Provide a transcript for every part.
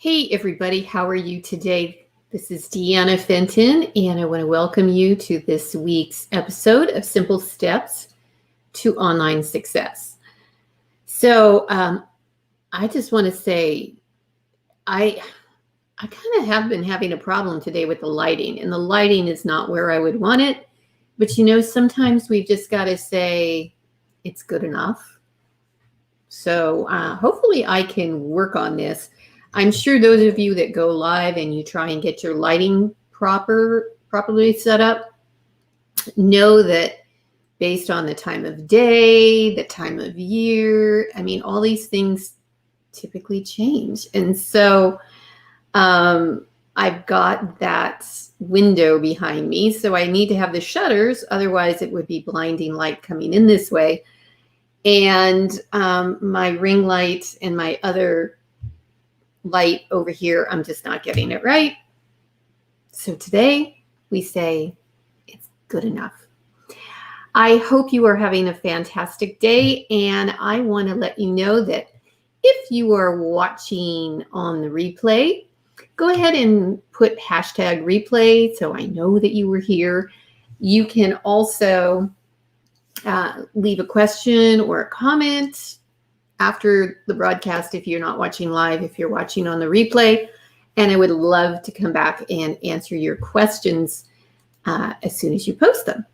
Hey everybody, how are you today? This is Deanna Fenton, and I want to welcome you to this week's episode of Simple Steps to Online Success. So I just want to say I kind of have been having a problem today with the lighting, and the lighting is not where I would want it. But sometimes we've just got to say it's good enough. So hopefully I can work on this. I'm sure those of you that go live and you try and get your lighting properly set up know that based on the time of day, the time of year, all these things typically change. And so I've got that window behind me, so I need to have the shutters. Otherwise, it would be blinding light coming in this way. And my ring light and my other light over here, I'm just not getting it right. So today we say it's good enough. I hope you are having a fantastic day, and I want to let you know that if you are watching on the replay, go ahead and put hashtag replay so I know that you were here. You can also leave a question or a comment after the broadcast if you're not watching live, if you're watching on the replay. And I would love to come back and answer your questions as soon as you post them.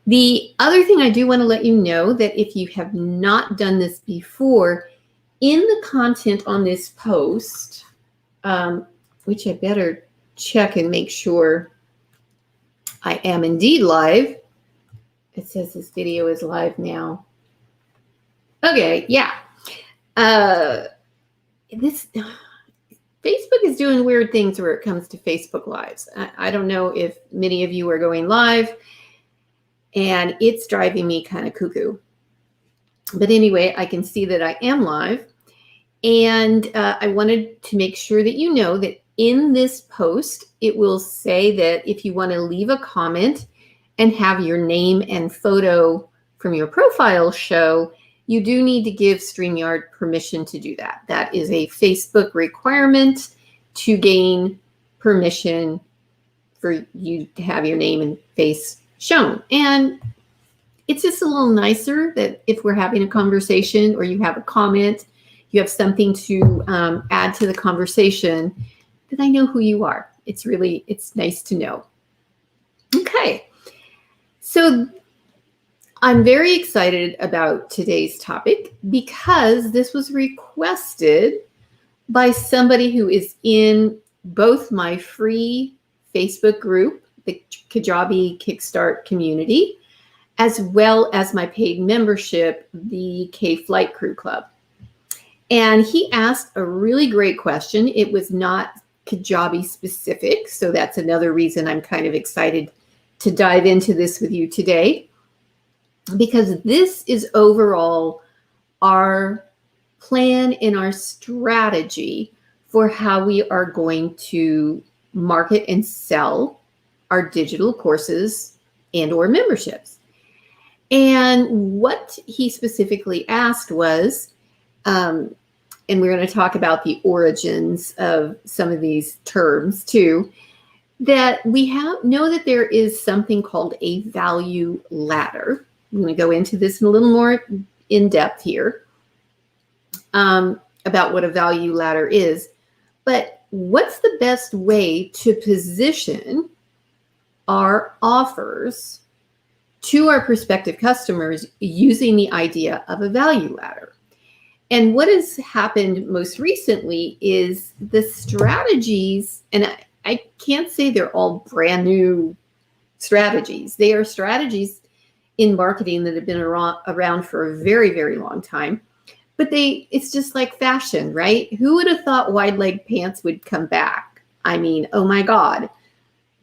The other thing I do want to let you know that if you have not done this before, in the content on this post, which I better check and make sure I am indeed live. It says this video is live now. Okay, yeah. This Facebook is doing weird things where it comes to Facebook Lives. I don't know if many of you are going live, and it's driving me kind of cuckoo. But anyway, I can see that I am live, and I wanted to make sure that you know that in this post, it will say that if you want to leave a comment and have your name and photo from your profile show, you do need to give StreamYard permission to do that. That is a Facebook requirement to gain permission for you to have your name and face shown. And it's just a little nicer that if we're having a conversation or you have a comment, you have something to add to the conversation, that I know who you are. It's nice to know. Okay, so I'm very excited about today's topic because this was requested by somebody who is in both my free Facebook group, the Kajabi Kickstart community, as well as my paid membership, the K Flight Crew Club. And he asked a really great question. It was not Kajabi specific, so that's another reason I'm kind of excited to dive into this with you today, because this is overall our plan and our strategy for how we are going to market and sell our digital courses and or memberships. And what he specifically asked was, and we're going to talk about the origins of some of these terms too, that we know that there is something called a value ladder. I'm going to go into this in a little more in depth here about what a value ladder is. But what's the best way to position our offers to our prospective customers using the idea of a value ladder? And what has happened most recently is the strategies, and I can't say they're all brand new strategies. They are strategies in marketing that have been around for a very, very long time. But it's just like fashion, right? Who would have thought wide leg pants would come back? I mean, oh my God,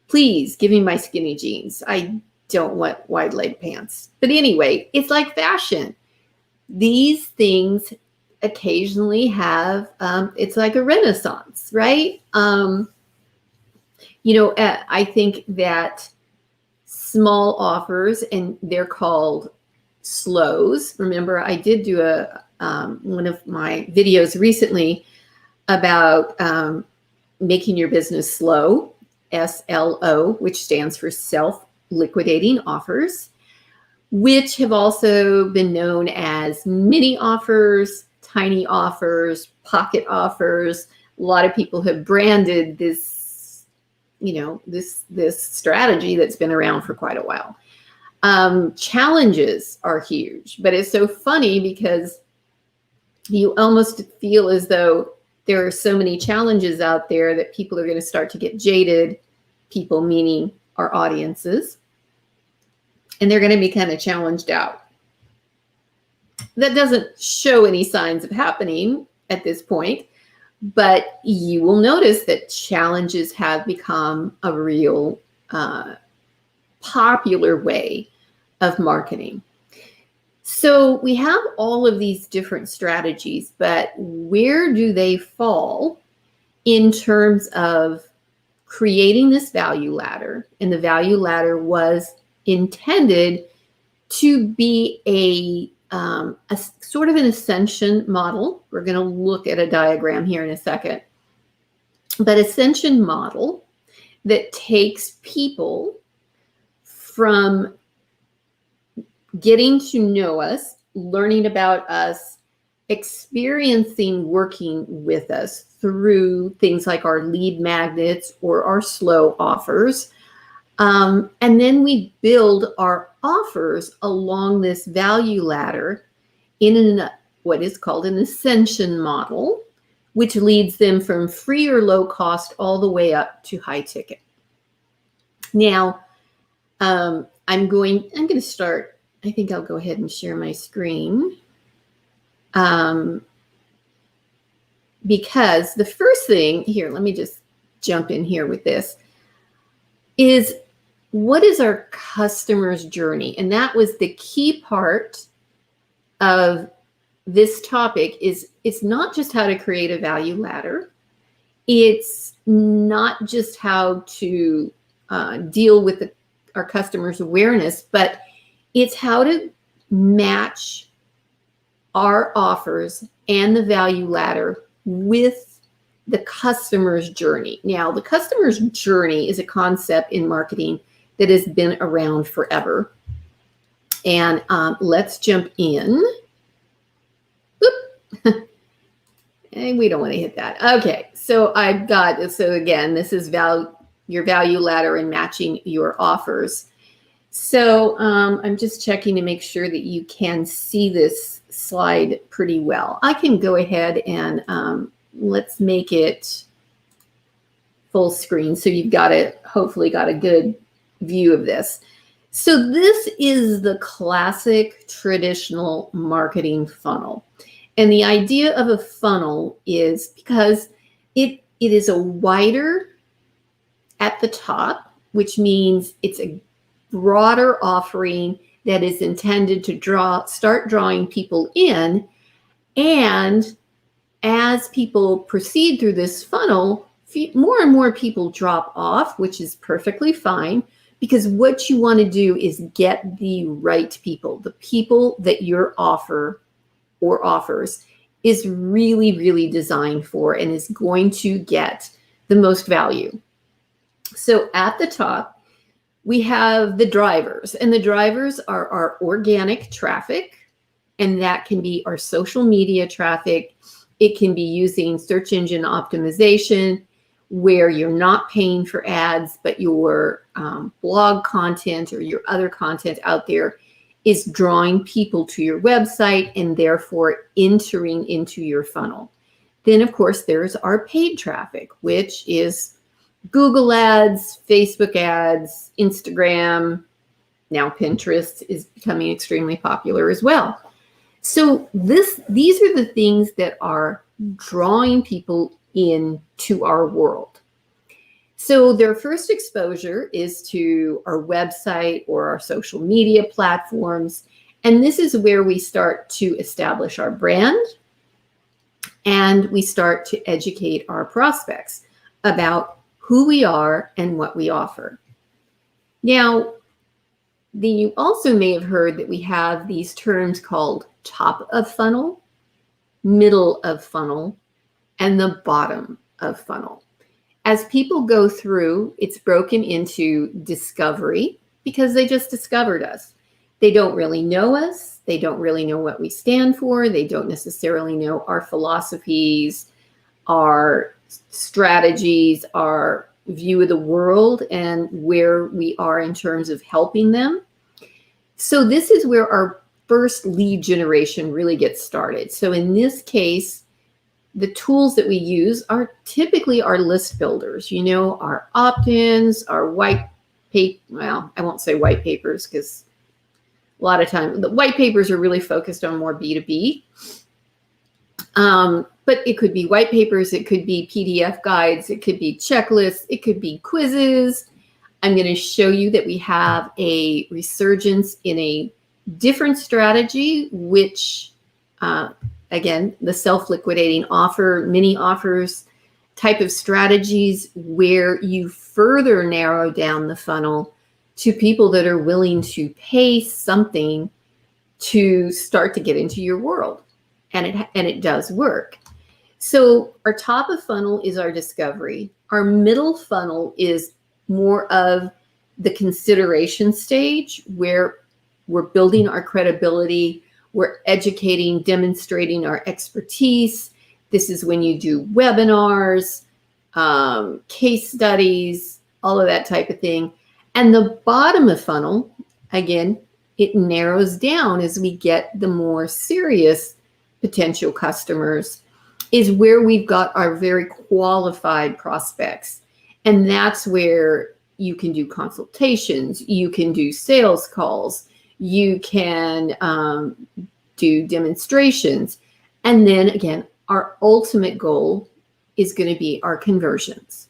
please give me my skinny jeans. I don't want wide leg pants. But anyway, it's like fashion. These things occasionally have, it's like a renaissance, right? I think that small offers, and they're called slows. Remember, I did do one of my videos recently about making your business slow, SLO, which stands for self-liquidating offers, which have also been known as mini offers, tiny offers, pocket offers. A lot of people have branded this, this strategy that's been around for quite a while. Challenges are huge, but it's so funny because you almost feel as though there are so many challenges out there that people are going to start to get jaded, people meaning our audiences, and they're going to be kind of challenged out. That doesn't show any signs of happening at this point, but you will notice that challenges have become a real popular way of marketing. So we have all of these different strategies, but where do they fall in terms of creating this value ladder? And the value ladder was intended to be a sort of an ascension model. We're going to look at a diagram here in a second. But ascension model that takes people from getting to know us, learning about us, experiencing working with us through things like our lead magnets or our slow offers. And then we build our offers along this value ladder in what is called an ascension model, which leads them from free or low cost all the way up to high ticket. Now, I'm going to start. I think I'll go ahead and share my screen. Because the first thing here, let me just jump in here with this, is what is our customer's journey? And that was the key part of this topic. Is it's not just how to create a value ladder. It's not just how to deal with our customer's awareness, but it's how to match our offers and the value ladder with the customer's journey. Now, the customer's journey is a concept in marketing that has been around forever. And let's jump in. Oop. And we don't want to hit that. Okay, so again, this is your value ladder and matching your offers. So I'm just checking to make sure that you can see this slide pretty well. I can go ahead and let's make it full screen so you've hopefully got a good view of this. So this is the classic traditional marketing funnel. And the idea of a funnel is because it is a wider at the top, which means it's a broader offering that is intended to start drawing people in. And as people proceed through this funnel, more and more people drop off, which is perfectly fine, because what you want to do is get the right people, the people that your offer or offers is really, really designed for and is going to get the most value. So at the top, we have the drivers, and the drivers are our organic traffic, and that can be our social media traffic. It can be using search engine optimization, where you're not paying for ads, but your blog content or your other content out there is drawing people to your website and therefore entering into your funnel. Then, of course, there's our paid traffic, which is Google ads, Facebook ads, Instagram. Now Pinterest is becoming extremely popular as well. So these are the things that are drawing people into our world. So their first exposure is to our website or our social media platforms. And this is where we start to establish our brand and we start to educate our prospects about who we are and what we offer. Now, you also may have heard that we have these terms called top of funnel, middle of funnel, and the bottom of funnel. As people go through, it's broken into discovery because they just discovered us. They don't really know us. They don't really know what we stand for. They don't necessarily know our philosophies, our strategies, our view of the world, and where we are in terms of helping them. So this is where our first lead generation really gets started. So in this case, the tools that we use are typically our list builders, our opt-ins, our white paper. Well, I won't say white papers because a lot of time the white papers are really focused on more B2B. But it could be white papers, it could be PDF guides, it could be checklists, it could be quizzes. I'm going to show you that we have a resurgence in a different strategy, which, again, the self-liquidating offer, mini offers type of strategies where you further narrow down the funnel to people that are willing to pay something to start to get into your world. And it does work. So our top of funnel is our discovery. Our middle funnel is more of the consideration stage where we're building our credibility, we're educating, demonstrating our expertise. This is when you do webinars, case studies, all of that type of thing. And the bottom of funnel, again, it narrows down as we get the more serious potential customers, is where we've got our very qualified prospects. And that's where you can do consultations, you can do sales calls, you can do demonstrations. And then again, our ultimate goal is going to be our conversions.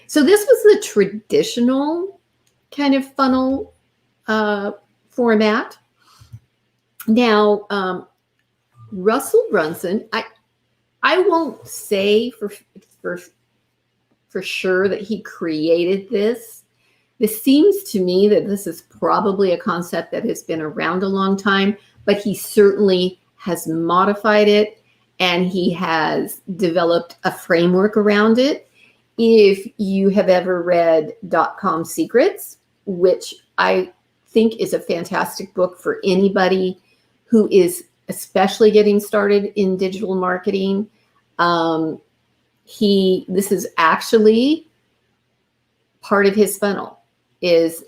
So this was the traditional kind of funnel format. Now, Russell Brunson, I won't say for sure that he created this. This seems to me that this is probably a concept that has been around a long time, but he certainly has modified it and he has developed a framework around it. If you have ever read .com Secrets, which I think is a fantastic book for anybody who is especially getting started in digital marketing, this is actually part of his funnel. Is,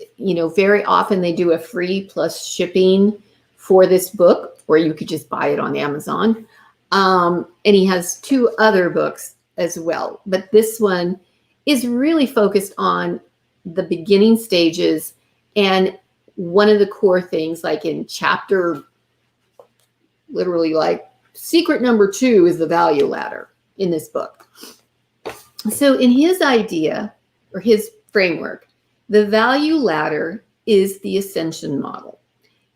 very often they do a free plus shipping for this book, or you could just buy it on Amazon. And he has 2 other books as well. But this one is really focused on the beginning stages. And one of the core things, like in chapter, literally like secret number 2 is the value ladder in this book. So in his idea or his framework, the value ladder is the ascension model.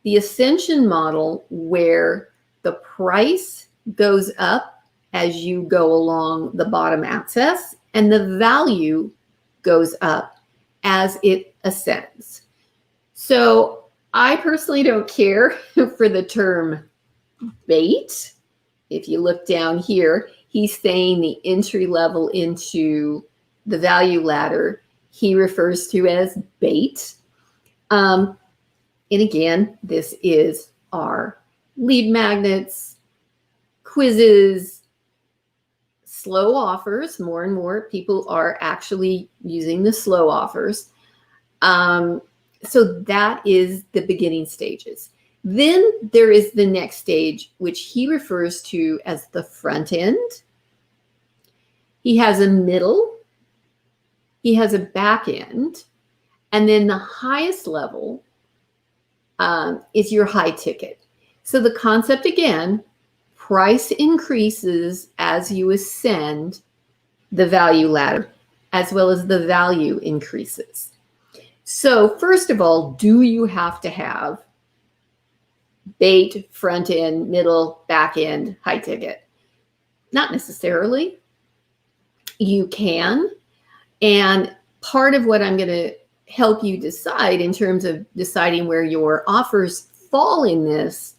The ascension model where the price goes up as you go along the bottom axis and the value goes up as it ascends. So I personally don't care for the term bait. If you look down here, he's saying the entry level into the value ladder he refers to as bait. And again, this is our lead magnets, quizzes, slow offers. More and more people are actually using the slow offers. So that is the beginning stages. Then there is the next stage, which he refers to as the front end. He has a middle. He has a back end. And then the highest level is your high ticket. So the concept again, price increases as you ascend the value ladder, as well as the value increases. So first of all, do you have to have bait, front end, middle, back end, high ticket? Not necessarily. You can. And part of what I'm going to help you decide in terms of deciding where your offers fall in this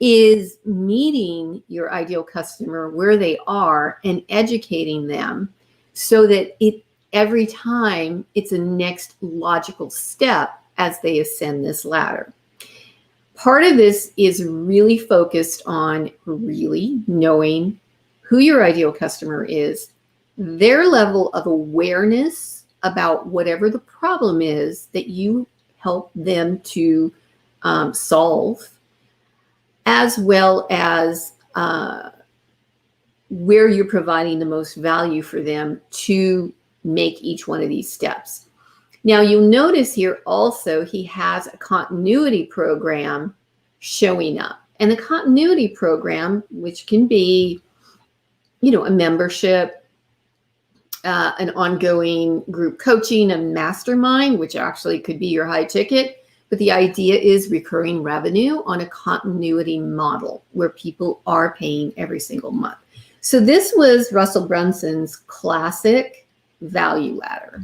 is meeting your ideal customer where they are and educating them so that every time it's a next logical step as they ascend this ladder. Part of this is really focused on really knowing who your ideal customer is, their level of awareness about whatever the problem is that you help them to solve, as well as where you're providing the most value for them to make each one of these steps. Now, you'll notice here also he has a continuity program showing up. And the continuity program, which can be, a membership, an ongoing group coaching, a mastermind, which actually could be your high ticket. But the idea is recurring revenue on a continuity model where people are paying every single month. So this was Russell Brunson's classic value ladder.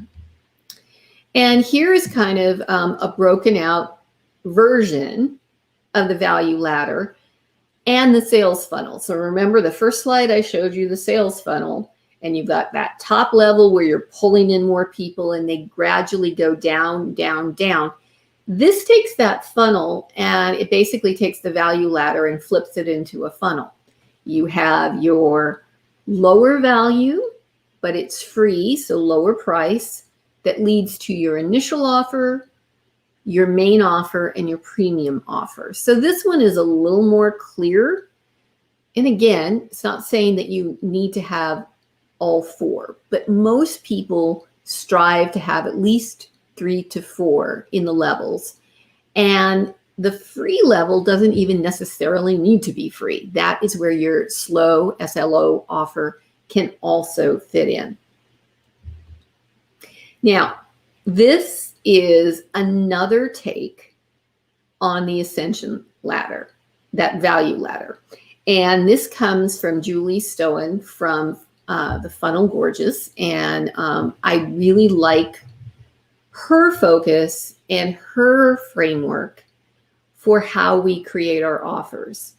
And here is kind of a broken out version of the value ladder and the sales funnel. So remember the first slide I showed you the sales funnel, and you've got that top level where you're pulling in more people and they gradually go down, down, down. This takes that funnel and it basically takes the value ladder and flips it into a funnel. You have your lower value, but it's free, so lower price, that leads to your initial offer, your main offer, and your premium offer. So this one is a little more clear. And again, it's not saying that you need to have all four, but most people strive to have at least 3 to 4 in the levels. And the free level doesn't even necessarily need to be free. That is where your slow SLO offer can also fit in. Now, this is another take on the ascension ladder, that value ladder. And this comes from Julie Stowen from the Funnel Gorgeous. And I really like her focus and her framework for how we create our offers.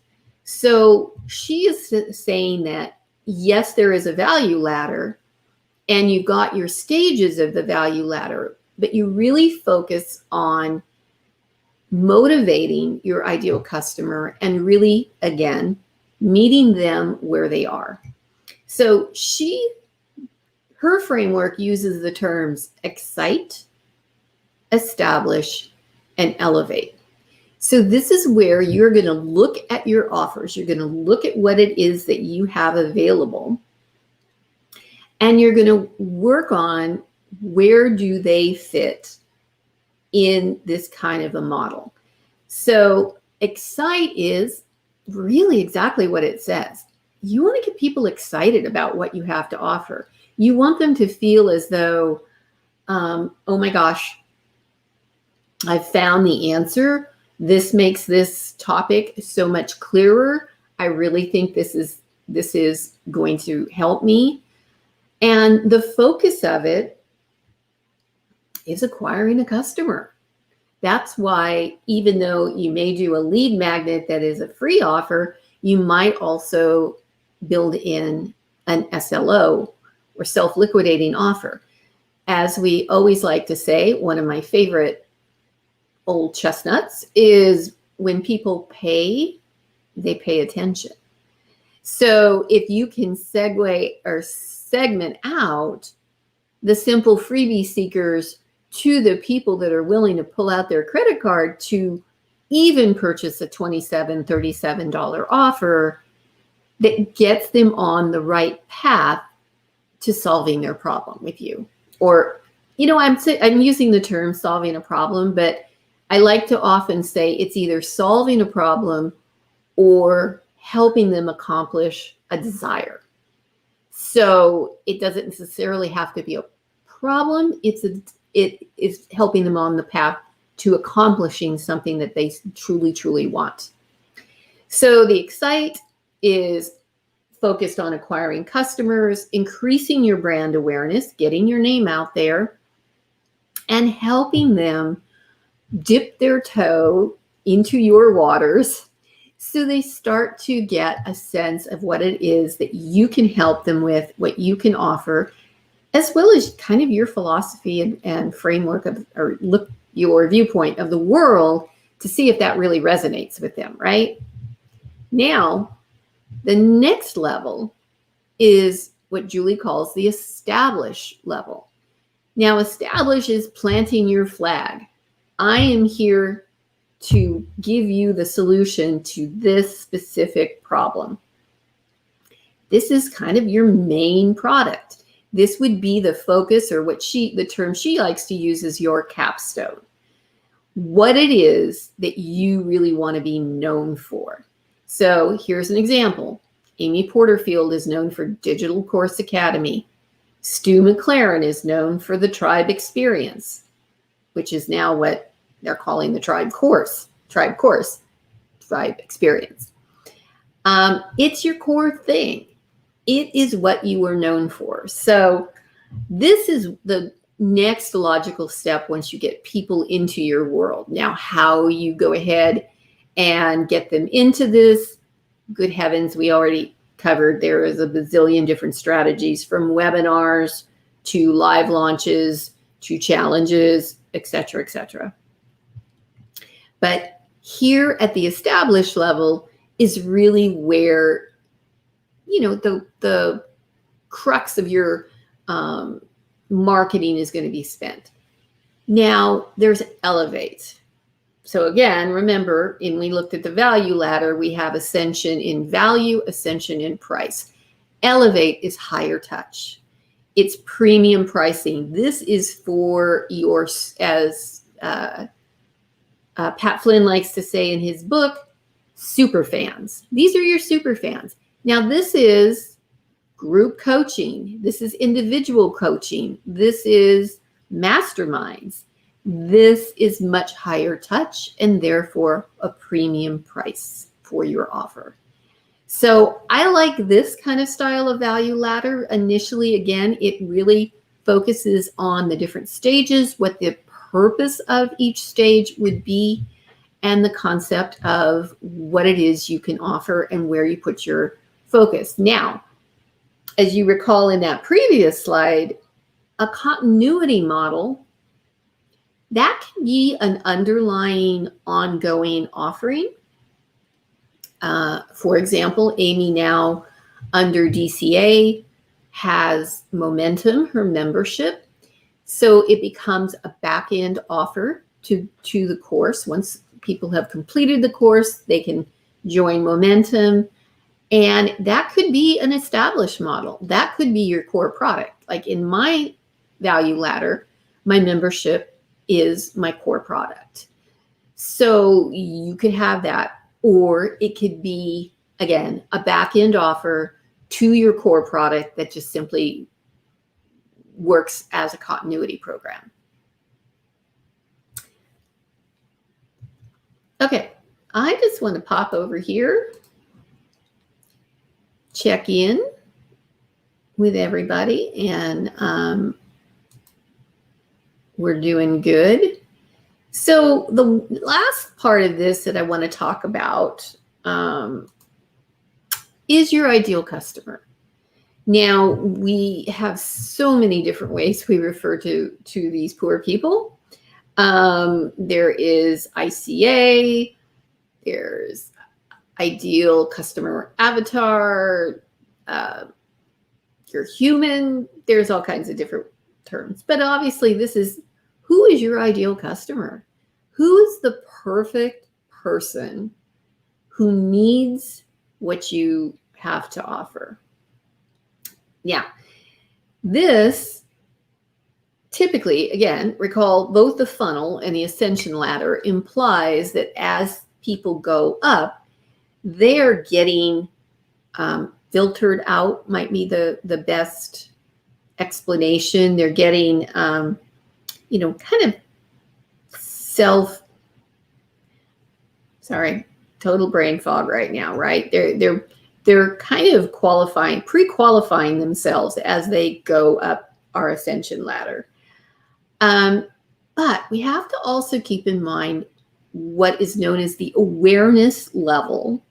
So she is saying that, yes, there is a value ladder and you've got your stages of the value ladder, but you really focus on motivating your ideal customer and really, again, meeting them where they are. So her framework uses the terms excite, establish, and elevate. So this is where you're going to look at your offers. You're going to look at what it is that you have available. And you're going to work on where do they fit in this kind of a model. So excite is really exactly what it says. You want to get people excited about what you have to offer. You want them to feel as though, oh my gosh, I've found the answer. This makes this topic so much clearer. I really think this is going to help me. And the focus of it is acquiring a customer. That's why even though you may do a lead magnet that is a free offer, you might also build in an SLO or self-liquidating offer. As we always like to say, one of my favorite old chestnuts is when people pay, they pay attention. So if you can segue or segment out the simple freebie seekers to the people that are willing to pull out their credit card to even purchase a $27, $37 offer that gets them on the right path to solving their problem with you. Or, I'm using the term solving a problem, but I like to often say it's either solving a problem or helping them accomplish a desire. So it doesn't necessarily have to be a problem. It is helping them on the path to accomplishing something that they truly, truly want. So the excite is focused on acquiring customers, increasing your brand awareness, getting your name out there, and helping them dip their toe into your waters So they start to get a sense of what it is that you can help them with, what you can offer, as well as kind of your philosophy and framework of, or look, your viewpoint of the world to see if that really resonates with them, right? Now, the next level is what Julie calls the establish level. Now, establish is planting your flag. I am here to give you the solution to this specific problem. This is kind of your main product. This would be the focus, or what the term she likes to use is your capstone. What it is that you really want to be known for. So here's an example. Amy Porterfield is known for Digital Course Academy. Stu McLaren is known for the Tribe Experience, which is now what they're calling the Tribe Experience. It's your core thing. It is what you are known for. So this is the next logical step once you get people into your world. Now, how you go ahead and get them into this, good heavens, we already covered. There is a bazillion different strategies, from webinars to live launches to challenges, etc., etc. But here at the established level is really where, you know, the crux of your marketing is going to be spent. Now, there's elevate. So again, remember, when we looked at the value ladder, we have ascension in value, ascension in price. Elevate is higher touch. It's premium pricing. This is for your, as Pat Flynn likes to say in his book, super fans. These are your super fans. Now, this is group coaching. This is individual coaching. This is masterminds. This is much higher touch and therefore a premium price for your offer. So I like this kind of style of value ladder. Initially, again, it really focuses on the different stages, what the purpose of each stage would be, and the concept of what it is you can offer and where you put your focus. Now, as you recall in that previous slide, a continuity model, that can be an underlying ongoing offering. For example, Amy now under DCA has Momentum, her membership. So it becomes a back-end offer to the course. Once people have completed the course, they can join Momentum. And that could be an established model. That could be your core product. Like in my value ladder, my membership is my core product. So you could have that, or it could be, again, a back-end offer to your core product that just simply works as a continuity program. Okay, I just want to pop over here, check in with everybody, and we're doing good. So the last part of this that I want to talk about is your ideal customer. Now, we have so many different ways we refer to these poor people. There is ICA, there's ideal customer avatar, you're human, there's all kinds of different terms. But obviously this is, who is your ideal customer? Who is the perfect person who needs what you have to offer? Yeah, this typically, again, recall both the funnel and the ascension ladder implies that as people go up, they're getting filtered out, might be the best explanation. They're getting, kind of total brain fog right now, right? They're kind of pre-qualifying themselves as they go up our ascension ladder. But we have to also keep in mind what is known as the awareness level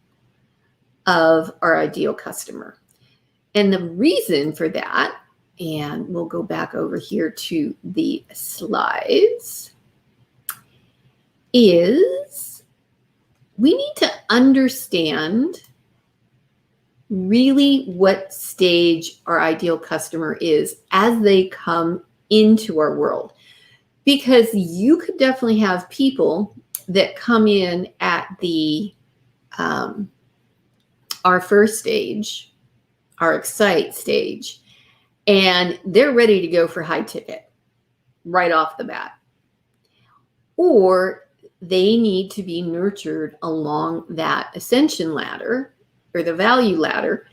of our ideal customer. And the reason for that, and we'll go back over here to the slides, is we need to understand really what stage our ideal customer is as they come into our world. Because you could definitely have people that come in at the our first stage, our excite stage, and they're ready to go for high ticket right off the bat. Or they need to be nurtured along that ascension ladder or the value ladder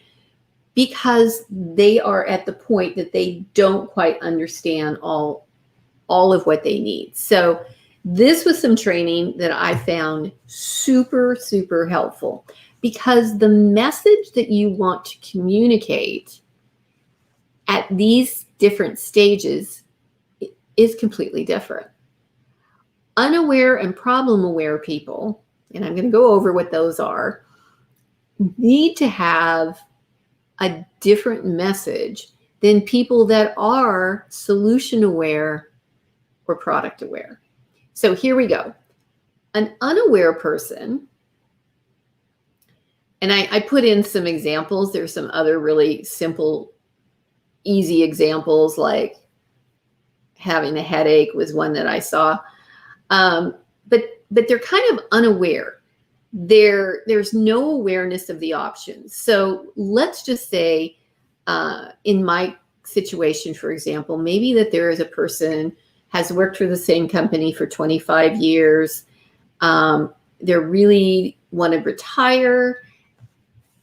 because they are at the point that they don't quite understand all of what they need. So this was some training that I found super, super helpful because the message that you want to communicate at these different stages is completely different. Unaware and problem-aware people, and I'm going to go over what those are, need to have a different message than people that are solution-aware or product-aware. So here we go. An unaware person, and I put in some examples. There's some other really simple, easy examples, like having a headache was one that I saw. But they're kind of unaware. There's no awareness of the options. So let's just say, in my situation, for example, maybe that there is a person has worked for the same company for 25 years. They really want to retire,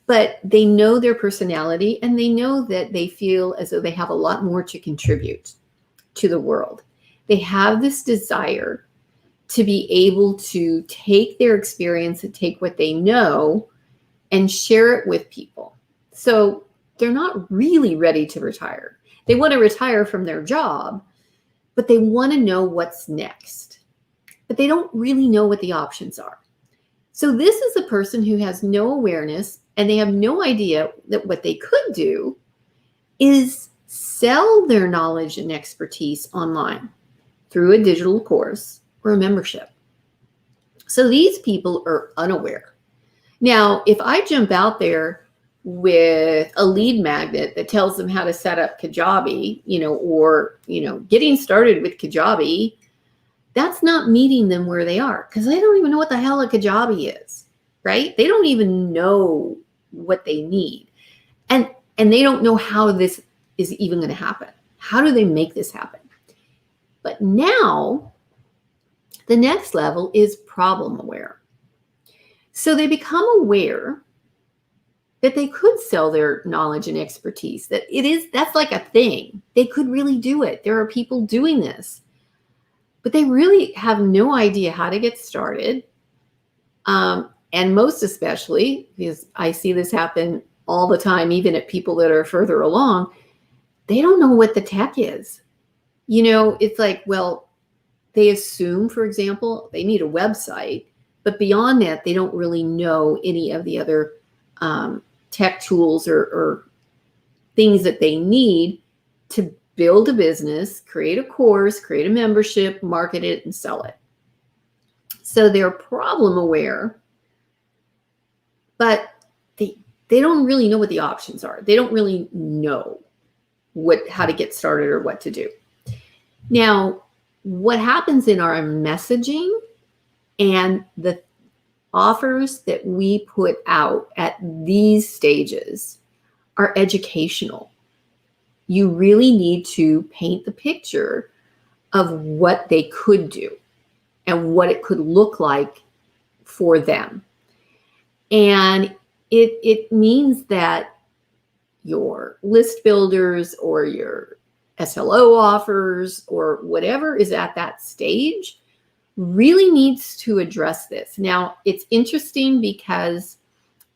but they know their personality and they know that they feel as though they have a lot more to contribute to the world. They have this desire to be able to take their experience and take what they know and share it with people. So they're not really ready to retire. They want to retire from their job, but they want to know what's next. But they don't really know what the options are. So this is a person who has no awareness and they have no idea that what they could do is sell their knowledge and expertise online through a digital course or a membership. So these people are unaware. Now, if I jump out there with a lead magnet that tells them how to set up Kajabi, or getting started with Kajabi, that's not meeting them where they are because they don't even know what the hell a Kajabi is, right? They don't even know what they need. And they don't know how this is even going to happen. How do they make this happen? But now the next level is problem aware. So they become aware that they could sell their knowledge and expertise, that's like a thing. They could really do it. There are people doing this, but they really have no idea how to get started. And most especially, because I see this happen all the time, even at people that are further along, they don't know what the tech is. It's like, well, they assume, for example, they need a website, but beyond that, they don't really know any of the other tech tools or things that they need to build a business, create a course, create a membership, market it, and sell it. So they're problem aware, but they don't really know what the options are. They don't really know how to get started or what to do. Now, what happens in our messaging and the offers that we put out at these stages are educational. You really need to paint the picture of what they could do and what it could look like for them. And it means that your list builders or your SLO offers or whatever is at that stage really needs to address this. Now, it's interesting because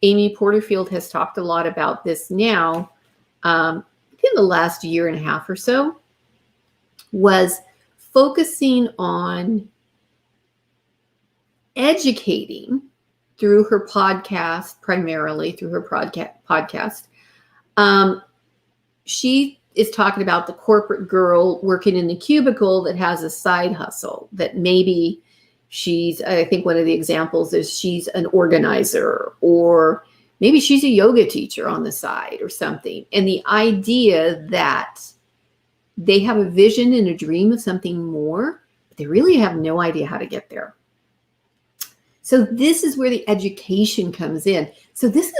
Amy Porterfield has talked a lot about this now, in the last year and a half or so, was focusing on educating through her podcast, primarily through her podcast. She is talking about the corporate girl working in the cubicle that has a side hustle, that maybe I think one of the examples is she's an organizer, or maybe she's a yoga teacher on the side or something. And the idea that they have a vision and a dream of something more, but they really have no idea how to get there. So this is where the education comes in. So this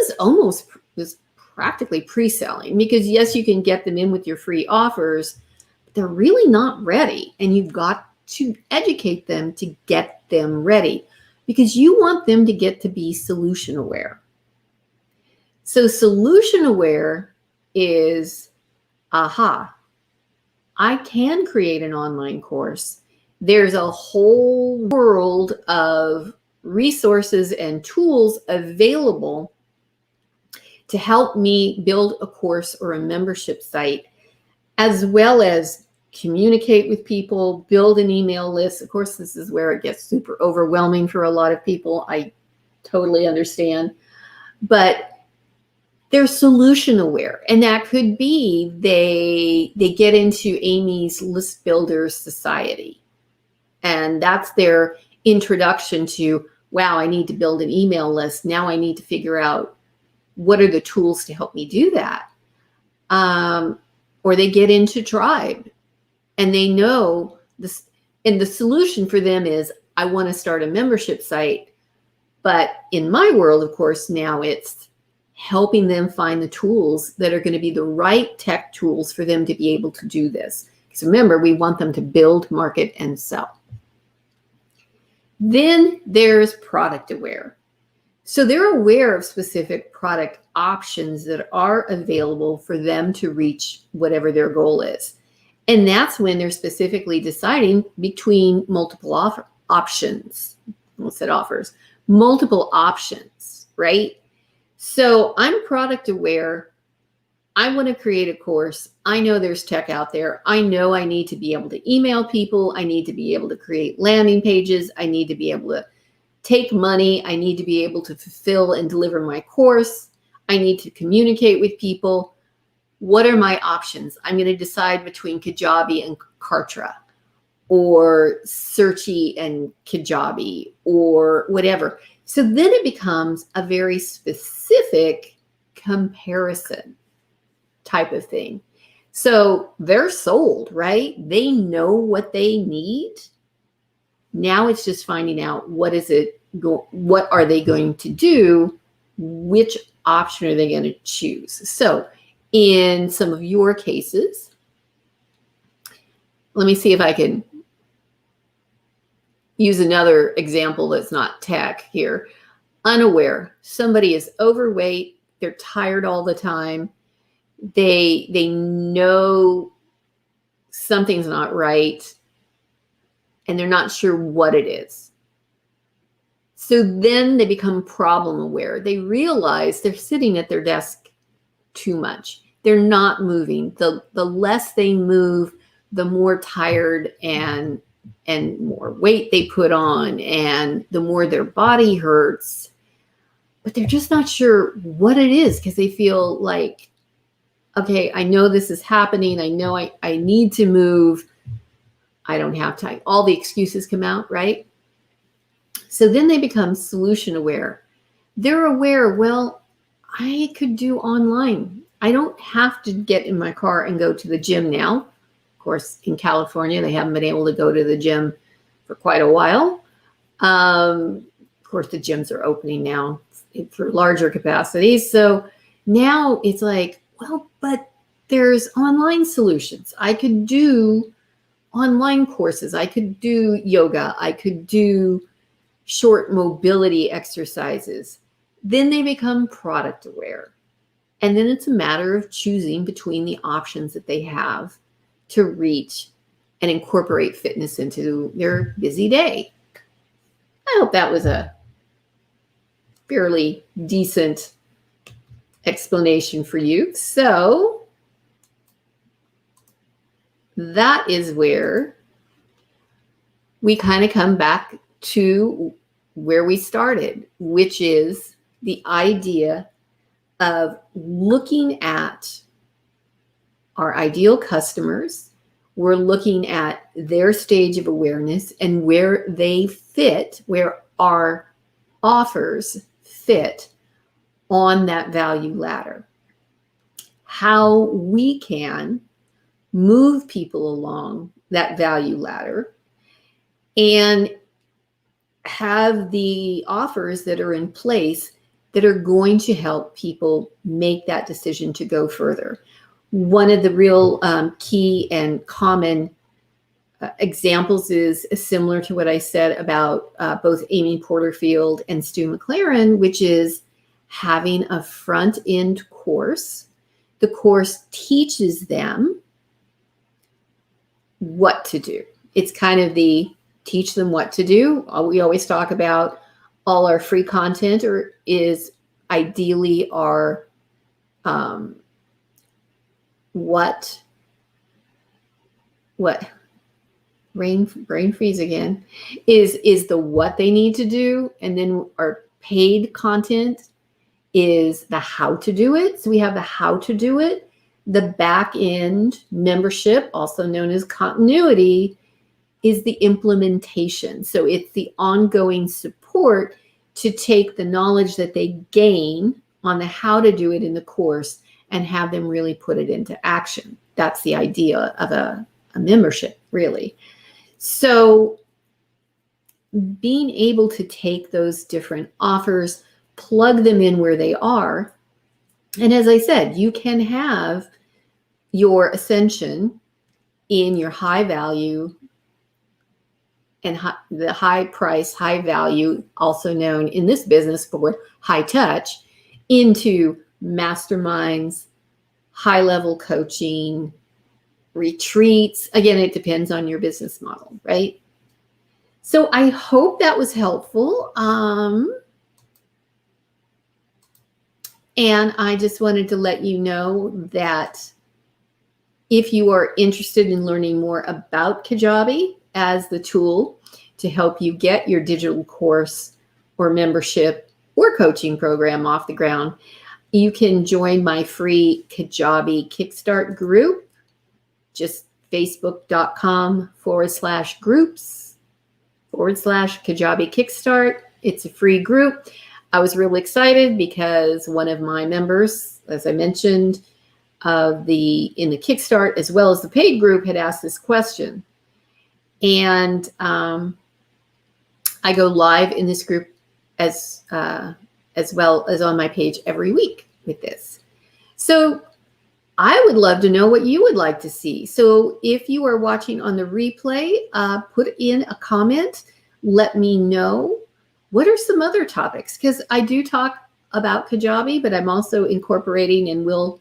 is practically pre-selling, because yes, you can get them in with your free offers, but they're really not ready. And you've got to educate them to get them ready, because you want them to get to be solution aware. So solution aware is, aha, I can create an online course. There's a whole world of resources and tools available to help me build a course or a membership site, as well as communicate with people, build an email list. Of course, this is where it gets super overwhelming for a lot of people. I totally understand. But they're solution aware. And that could be they get into Amy's List Builders Society. And that's their introduction to, wow, I need to build an email list. Now I need to figure out what are the tools to help me do that? Or they get into Tribe, and they know this, and the solution for them is, I want to start a membership site. But in my world, of course, now it's helping them find the tools that are going to be the right tech tools for them to be able to do this. Because remember, we want them to build, market, and sell. Then there's product aware. So they're aware of specific product options that are available for them to reach whatever their goal is. And that's when they're specifically deciding between multiple options. Almost said offers. Multiple options, right? So I'm product aware. I want to create a course. I know there's tech out there. I know I need to be able to email people. I need to be able to create landing pages. I need to be able to take money. I need to be able to fulfill and deliver my course. I need to communicate with people. What are my options? I'm going to decide between Kajabi and Kartra, or Searchy and Kajabi, or whatever. So then it becomes a very specific comparison type of thing. So they're sold, right? They know what they need. Now it's just finding out what are they going to do? Which option are they going to choose? So in some of your cases, let me see if I can use another example that's not tech here. Unaware. Somebody is overweight. They're tired all the time. They know something's not right, and they're not sure what it is. So then they become problem aware. They realize they're sitting at their desk too much. They're not moving. The less they move, the more tired and more weight they put on, and the more their body hurts. But they're just not sure what it is, because they feel like, okay, I know this is happening. I know I need to move. I don't have time. All the excuses come out, right? So then they become solution aware. They're aware, well, I could do online. I don't have to get in my car and go to the gym now. Of course, in California, they haven't been able to go to the gym for quite a while. Of course, the gyms are opening now for larger capacities. So now it's like, well, but there's online solutions. I could do online courses. I could do yoga. I could do short mobility exercises. Then they become product aware. And then it's a matter of choosing between the options that they have to reach and incorporate fitness into their busy day. I hope that was a fairly decent explanation for you. So that is where we kind of come back to where we started, which is the idea of looking at our ideal customers. We're looking at their stage of awareness and where they fit, where our offers fit on that value ladder. How we can move people along that value ladder and have the offers that are in place that are going to help people make that decision to go further. One of the real key and common examples is similar to what I said about both Amy Porterfield and Stu McLaren, which is having a front-end course. The course teaches them what to do. It's kind of the teach them what to do. We always talk about all our free content is ideally our what brain freeze again is the what they need to do, and then our paid content is the how to do it. So we have the how to do it. The back end membership, also known as continuity, is the implementation. So it's the ongoing support to take the knowledge that they gain on the how to do it in the course and have them really put it into action. That's the idea of a membership, really. So being able to take those different offers, plug them in where they are. And as I said, you can have your ascension in your high value and the high price, high value, also known in this business for high touch, into masterminds, high level coaching, retreats. Again, it depends on your business model, right? So I hope that was helpful. And I just wanted to let you know that if you are interested in learning more about Kajabi as the tool to help you get your digital course or membership or coaching program off the ground, you can join my free Kajabi Kickstart group, just facebook.com/groups/Kajabi Kickstart. It's a free group. I was really excited because one of my members, as I mentioned, in the Kickstart as well as the paid group, had asked this question. And I go live in this group as well as on my page every week with this. So I would love to know what you would like to see. So if you are watching on the replay, put in a comment. Let me know what are some other topics, because I do talk about Kajabi, but I'm also incorporating and will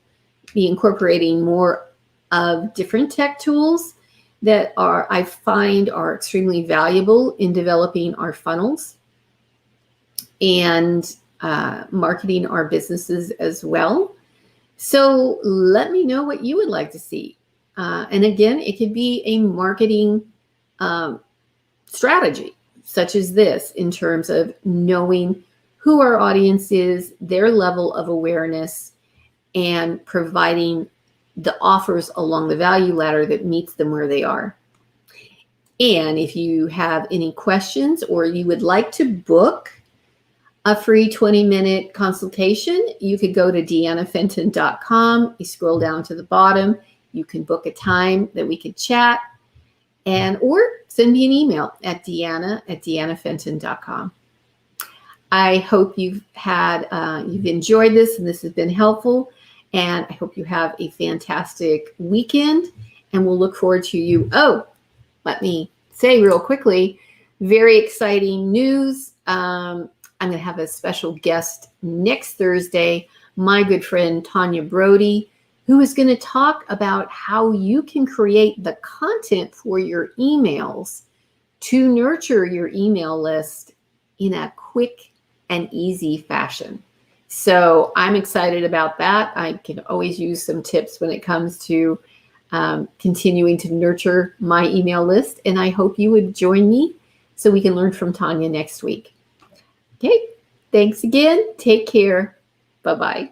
be incorporating more of different tech tools that I find are extremely valuable in developing our funnels and marketing our businesses as well. So let me know what you would like to see. And again, it could be a marketing strategy such as this in terms of knowing who our audience is, their level of awareness, and providing the offers along the value ladder that meets them where they are. And if you have any questions or you would like to book a free 20-minute consultation, you could go to deannafenton.com. You scroll down to the bottom. You can book a time that we could chat, or send me an email at deanna@deannafenton.com. I hope you've enjoyed this and this has been helpful. And I hope you have a fantastic weekend, and we'll look forward to you. Oh, let me say real quickly, very exciting news. I'm going to have a special guest next Thursday, my good friend Tanya Brody, who is going to talk about how you can create the content for your emails to nurture your email list in a quick and easy fashion. So I'm excited about that. I can always use some tips when it comes to continuing to nurture my email list. And I hope you would join me so we can learn from Tanya next week. Okay. Thanks again. Take care. Bye-bye.